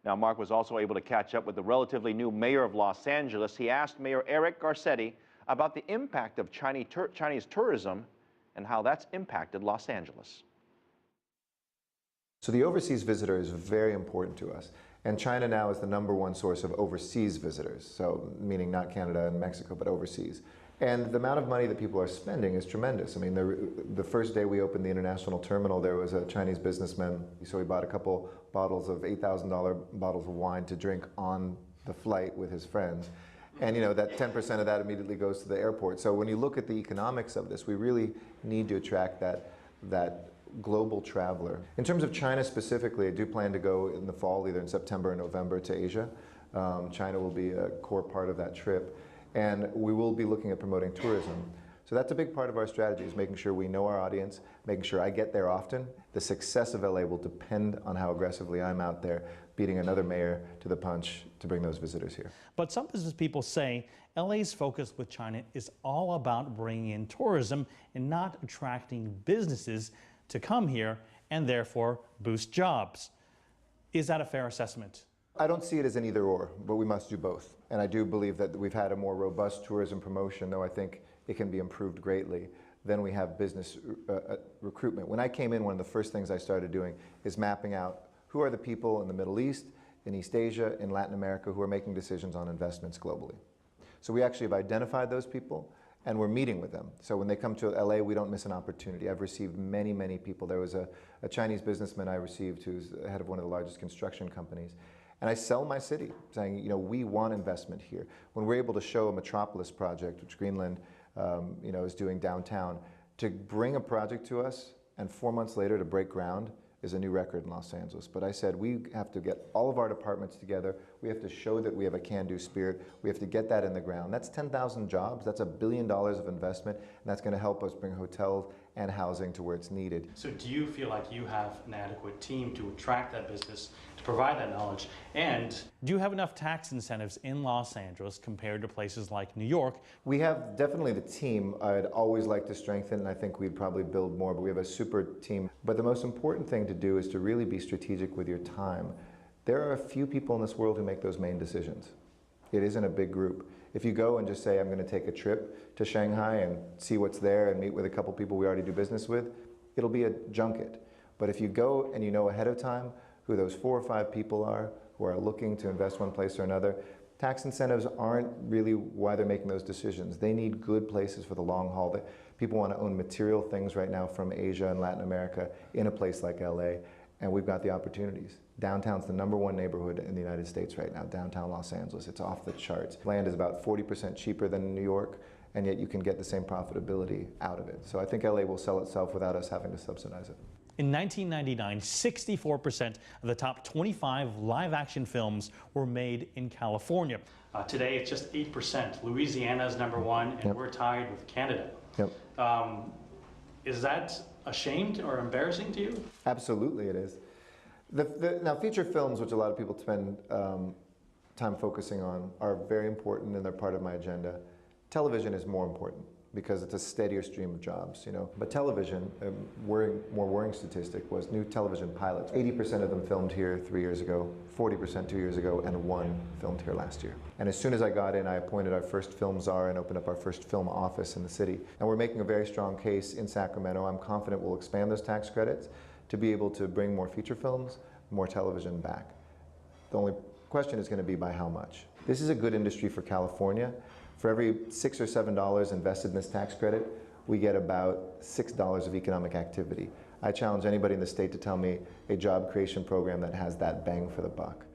Now, Mark was also able to catch up with the relatively new mayor of Los Angeles. He asked Mayor Eric Garcetti about the impact of Chinese tourism and how that's impacted Los Angeles. So the overseas visitor is very important to us. And China now is the #1 source of overseas visitors, so meaning not Canada and Mexico, but overseas. And the amount of money that people are spending is tremendous. I mean, the first day we opened the international terminal, there was a Chinese businessman, so he bought a couple bottles of $8,000 bottles of wine to drink on the flight with his friends. And that 10% of that immediately goes to the airport. So when you look at the economics of this, we really need to attract that global traveler. In terms of China specifically, I do plan to go in the fall, either in September or November, to Asia. China will be a core part of that trip. And we will be looking at promoting tourism. So that's a big part of our strategy, is making sure we know our audience, making sure I get there often. The success of LA will depend on how aggressively I'm out there, beating another mayor to the punch to bring those visitors here. But some business people say LA's focus with China is all about bringing in tourism and not attracting businesses to come here and therefore boost jobs. Is that a fair assessment? I don't see it as an either or, but we must do both. And I do believe that we've had a more robust tourism promotion, though I think it can be improved greatly. Then we have business recruitment. When I came in, one of the first things I started doing is mapping out who are the people in the Middle East, in East Asia, in Latin America who are making decisions on investments globally. So we actually have identified those people and we're meeting with them. So when they come to LA, we don't miss an opportunity. I've received many, many people. There was a Chinese businessman I received who's the head of one of the largest construction companies. And I sell my city, saying, we want investment here. When we're able to show a metropolis project, which Greenland, is doing downtown, to bring a project to us and 4 months later to break ground is a new record in Los Angeles. But I said, we have to get all of our departments together. We have to show that we have a can-do spirit. We have to get that in the ground. That's 10,000 jobs. That's $1 billion of investment. And that's going to help us bring hotels and housing to where it's needed. So do you feel like you have an adequate team to attract that business, to provide that knowledge? And do you have enough tax incentives in Los Angeles compared to places like New York? We have definitely the team. I'd always like to strengthen, and I think we'd probably build more, but we have a super team. But the most important thing to do is to really be strategic with your time. There are a few people in this world who make those main decisions. It isn't a big group. If you go and just say, I'm going to take a trip to Shanghai and see what's there and meet with a couple people we already do business with, it'll be a junket. But if you go and you know ahead of time who those 4 or 5 people are who are looking to invest one place or another, tax incentives aren't really why they're making those decisions. They need good places for the long haul. People want to own material things right now from Asia and Latin America in a place like LA, and we've got the opportunities. Downtown's the #1 neighborhood in the United States right now, downtown Los Angeles. It's off the charts. Land is about 40% cheaper than New York, and yet you can get the same profitability out of it. So I think LA will sell itself without us having to subsidize it. In 1999, 64% of the top 25 live-action films were made in California. Today, it's just 8%. Louisiana is #1, and we're tied with Canada. Yep. Is that ashamed or embarrassing to you? Absolutely it is. Now, feature films, which a lot of people spend time focusing on, are very important and they're part of my agenda. Television is more important because it's a steadier stream of jobs, But television, more worrying statistic was new television pilots. 80% of them filmed here 3 years ago, 40% 2 years ago, and 1 filmed here last year. And as soon as I got in, I appointed our first film czar and opened up our first film office in the city. And we're making a very strong case in Sacramento. I'm confident we'll expand those tax credits to be able to bring more feature films, more television back. The only question is going to be by how much. This is a good industry for California. For every $6 or $7 invested in this tax credit, we get about $6 of economic activity. I challenge anybody in the state to tell me a job creation program that has that bang for the buck.